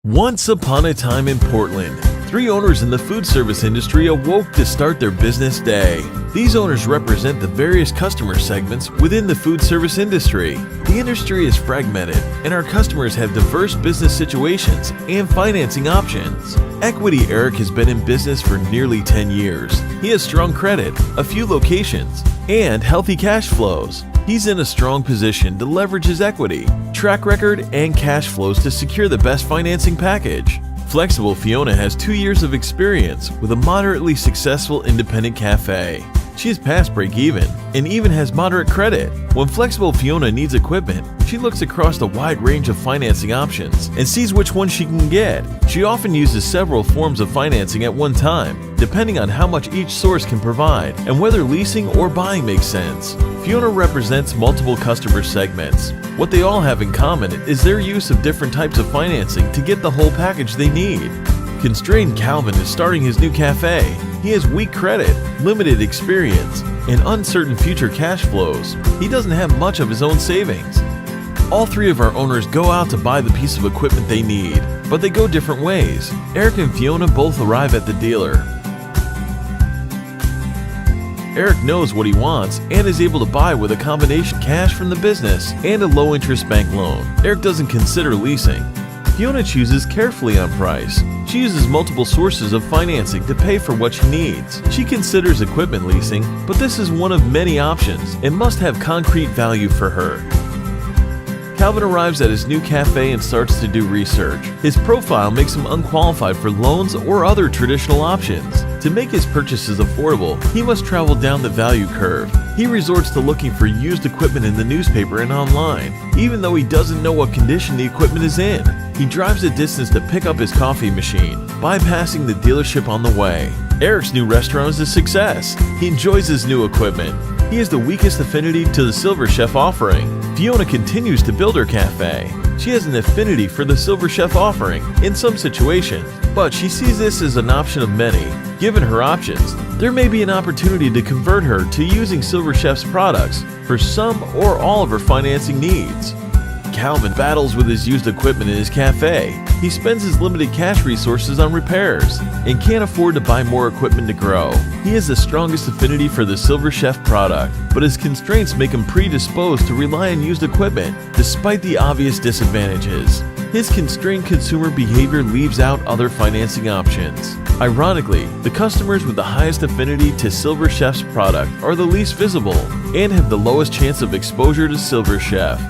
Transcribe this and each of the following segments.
Once upon a time in Portland, three owners in the food service industry awoke to start their business day. These owners represent the various customer segments within the food service industry. The industry is fragmented, and our customers have diverse business situations and financing options. Equity Eric has been in business for nearly 10 years. He has strong credit, a few locations, and healthy cash flows. He's in a strong position to leverage his equity, track record, and cash flows to secure the best financing package. Flexible Fiona has 2 years of experience with a moderately successful independent cafe. She is past break-even and even has moderate credit. When Flexible Fiona needs equipment, she looks across a wide range of financing options and sees which one she can get. She often uses several forms of financing at one time, depending on how much each source can provide and whether leasing or buying makes sense. Fiona represents multiple customer segments. What they all have in common is their use of different types of financing to get the whole package they need. Constrained Calvin is starting his new cafe. He has weak credit, limited experience, and uncertain future cash flows. He doesn't have much of his own savings. All three of our owners go out to buy the piece of equipment they need, but they go different ways. Eric and Fiona both arrive at the dealer. Eric knows what he wants and is able to buy with a combination of cash from the business and a low-interest bank loan. Eric doesn't consider leasing. Fiona chooses carefully on price. She uses multiple sources of financing to pay for what she needs. She considers equipment leasing, but this is one of many options and must have concrete value for her. Calvin arrives at his new cafe and starts to do research. His profile makes him unqualified for loans or other traditional options. To make his purchases affordable, he must travel down the value curve. He resorts to looking for used equipment in the newspaper and online, even though he doesn't know what condition the equipment is in. He drives a distance to pick up his coffee machine, bypassing the dealership on the way. Eric's new restaurant is a success. He enjoys his new equipment. He has the weakest affinity to the Silver Chef offering. Fiona continues to build her cafe. She has an affinity for the Silver Chef offering in some situations, but she sees this as an option of many. Given her options, there may be an opportunity to convert her to using Silver Chef's products for some or all of her financing needs. Calvin battles with his used equipment in his cafe. He spends his limited cash resources on repairs and can't afford to buy more equipment to grow. He has the strongest affinity for the Silver Chef product, but his constraints make him predisposed to rely on used equipment despite the obvious disadvantages. His constrained consumer behavior leaves out other financing options. Ironically, the customers with the highest affinity to Silver Chef's product are the least visible and have the lowest chance of exposure to Silver Chef.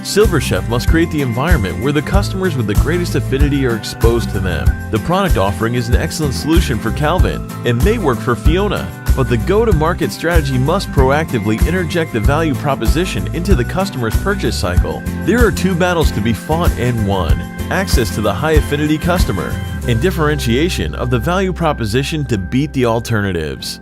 Silver Chef must create the environment where the customers with the greatest affinity are exposed to them. The product offering is an excellent solution for Calvin and may work for Fiona, but the go-to-market strategy must proactively interject the value proposition into the customer's purchase cycle. There are two battles to be fought and won: access to the high-affinity customer and differentiation of the value proposition to beat the alternatives.